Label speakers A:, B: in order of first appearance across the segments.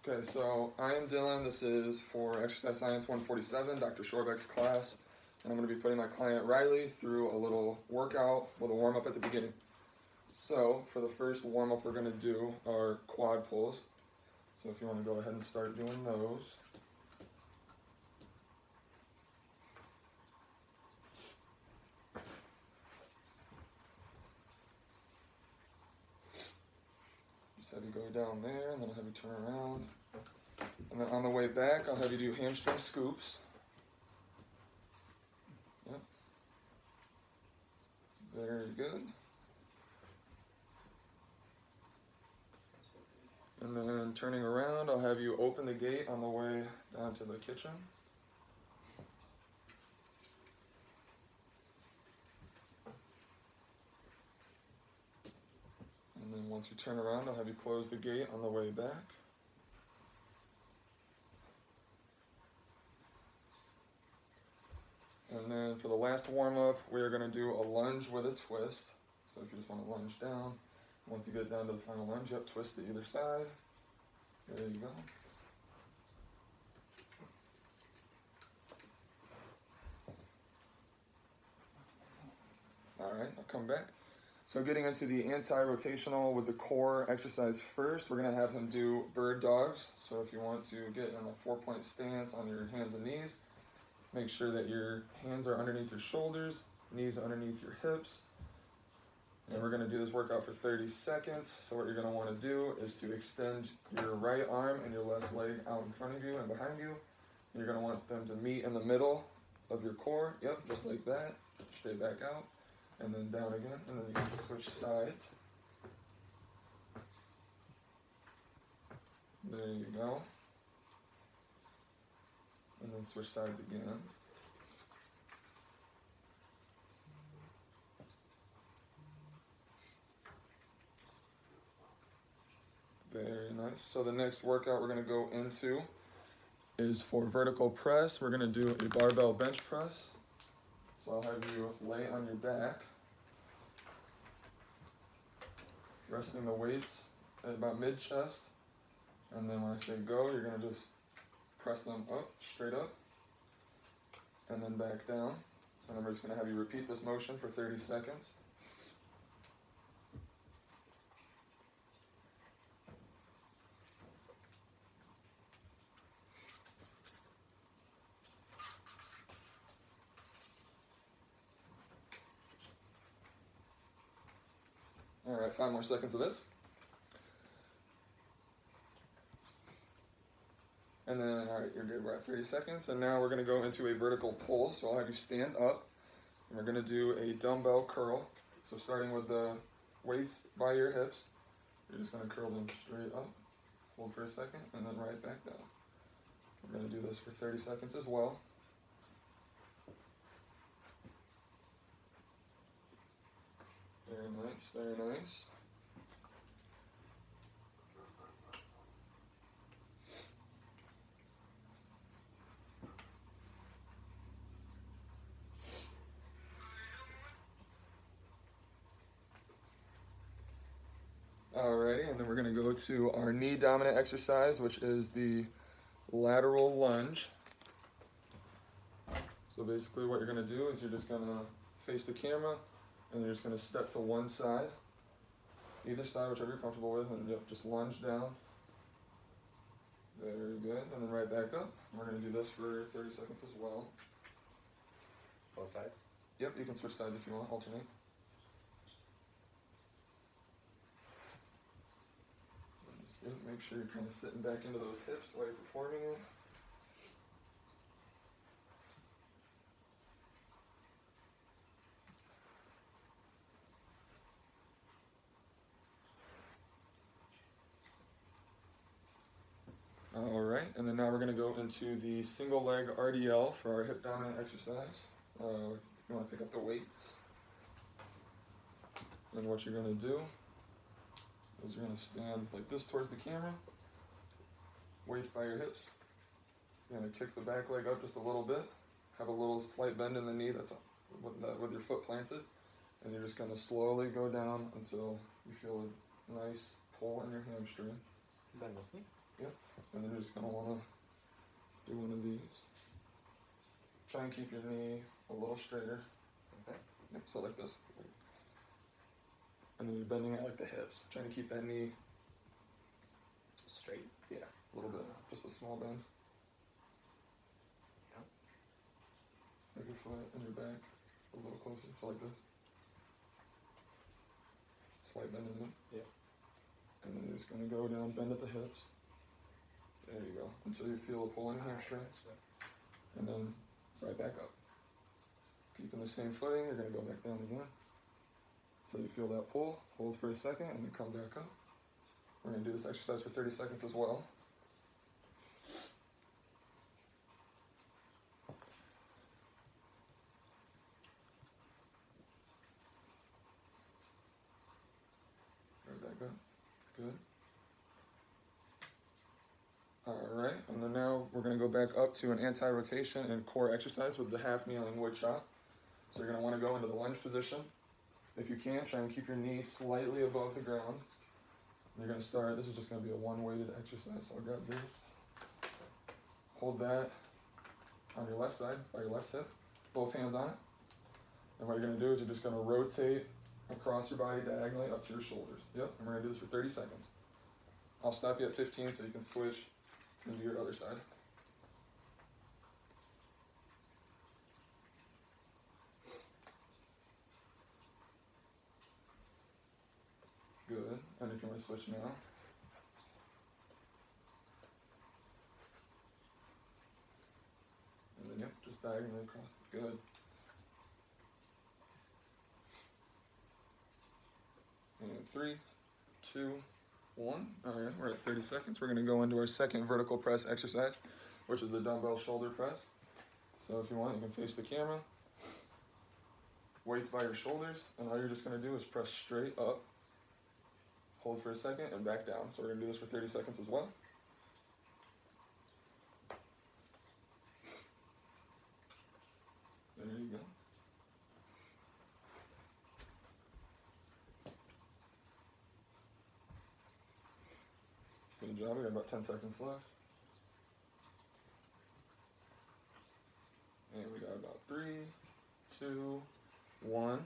A: Okay, so I am Dylan. This is for Exercise Science 147, Dr. Shorbeck's class, and I'm going to be putting my client Riley through a little workout with a warm-up at the beginning. So for the first warm-up we're going to do are quad pulls. So if you want to go ahead and start doing those. Just have you go down there, and then I'll have you turn around. And then on the way back, I'll have you do hamstring scoops. Yep. Very good. And then turning around, I'll have you open the gate on the way down to the kitchen. And then once you turn around, I'll have you close the gate on the way back. And then for the last warm-up, we are going to do a lunge with a twist. So if you just want to lunge down, once you get down to the final lunge, yep, twist to either side. There you go. All right, I'll come back. So getting into the anti-rotational with the core exercise first, we're going to have him do bird dogs. So if you want to get in a 4-point stance on your hands and knees, make sure that your hands are underneath your shoulders, knees are underneath your hips. And we're going to do this workout for 30 seconds. So what you're going to want to do is to extend your right arm and your left leg out in front of you and behind you. And you're going to want them to meet in the middle of your core. Yep, just like that. Straight back out. And then down again. And then you can switch sides. There you go. And then switch sides again. Very nice. So the next workout we're going to go into is for vertical press. We're going to do a barbell bench press. So I'll have you lay on your back, resting the weights at about mid-chest. And then when I say go, you're going to just press them up, straight up, and then back down. And then we're just going to have you repeat this motion for 30 seconds. All right, 5 more seconds of this. And then, all right, you're good. We're at 30 seconds. And now we're going to go into a vertical pull. So I'll have you stand up. And we're going to do a dumbbell curl. So starting with the weights by your hips, you're just going to curl them straight up. Hold for a second, and then right back down. We're going to do this for 30 seconds as well. Very nice, very nice. Alrighty, and then we're going to go to our knee dominant exercise, which is the lateral lunge. So basically what you're going to do is you're just going to face the camera, and you're just going to step to one side, either side, whichever you're comfortable with, and yep, just lunge down. Very good, and then right back up. We're going to do this for 30 seconds as well.
B: Both sides?
A: Yep, you can switch sides if you want, alternate. Make sure you're kind of sitting back into those hips while you're performing it. All right, and then now we're going to go into the single leg RDL for our hip dominant exercise. If you want to pick up the weights. And what you're going to do is you're going to stand like this towards the camera, weights by your hips. You're going to kick the back leg up just a little bit, have a little slight bend in the knee that's with your foot planted, and you're just going to slowly go down until you feel a nice pull in your hamstring.
B: Bend this knee.
A: And then you're just gonna wanna do one of these. Try and keep your knee a little straighter.
B: Okay.
A: Yep, so like this. And then you're bending it like the hips. Trying to keep that knee,
B: Straight.
A: yeah, a little bit, just a small bend.
B: Yep.
A: Make your foot and your back a little closer, so like this. Slight bend in it.
B: Yep.
A: And then you're just gonna go down, bend at the hips. There you go, until you feel a pull in your hamstring. And then right back up. Keeping the same footing, you're gonna go back down again. Until you feel that pull, hold for a second, and then come back up. We're gonna do this exercise for 30 seconds as well. Right back up, good. Alright, and then now we're gonna go back up to an anti-rotation and core exercise with the half kneeling wood chop. So you're gonna wanna go into the lunge position. If you can, try and keep your knee slightly above the ground. You're gonna start, this is just gonna be a one-weighted exercise, so I'll grab this. Hold that on your left side, by your left hip, both hands on it. And what you're gonna do is you're just gonna rotate across your body diagonally up to your shoulders. Yep, and we're gonna do this for 30 seconds. I'll stop you at 15 so you can switch and do your other side. Good, and if you want to switch now. And then, yep, just diagonally across. Good. And 3, 2, 1. All right, we're at 30 seconds. We're going to go into our second vertical press exercise, which is the dumbbell shoulder press. So if you want, you can face the camera. Weights by your shoulders, and all you're just going to do is press straight up. Hold for a second and back down. So we're going to do this for 30 seconds as well. There you go. Good job. We got about 10 seconds left. And we got about 3, 2, 1.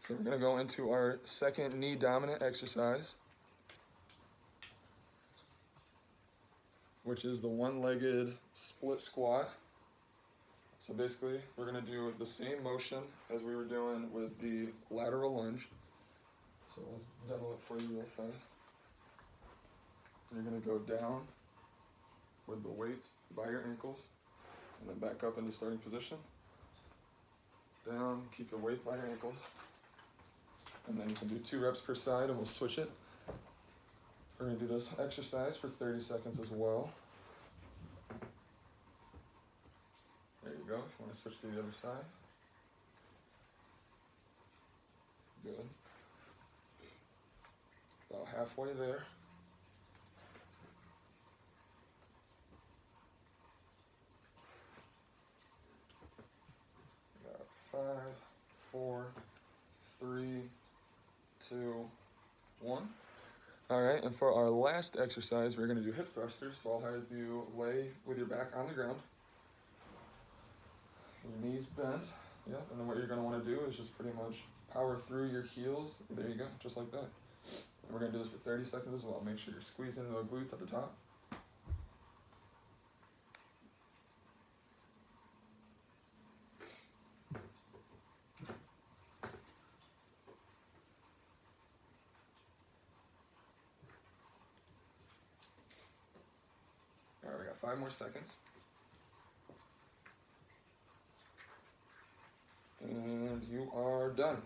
A: So we're going to go into our second knee dominant exercise, which is the one-legged split squat. So basically, we're going to do the same motion as we were doing with the lateral lunge. So let's demo it for you real fast. You're going to go down with the weights by your ankles, and then back up into starting position. Down, keep your weights by your ankles. And then you can do 2 reps per side, and we'll switch it. We're going to do this exercise for 30 seconds as well. There you go, if you want to switch to the other side. Good. About halfway there. Got 5, 4, 3, 2, 1. All right, and for our last exercise, we're going to do hip thrusters. So I'll have you lay with your back on the ground. Your knees bent, yeah, and then what you're going to want to do is just pretty much power through your heels. There you go, just like that. And we're going to do this for 30 seconds as well. Make sure you're squeezing the glutes at the top. All right, we got 5 more seconds. And you are done.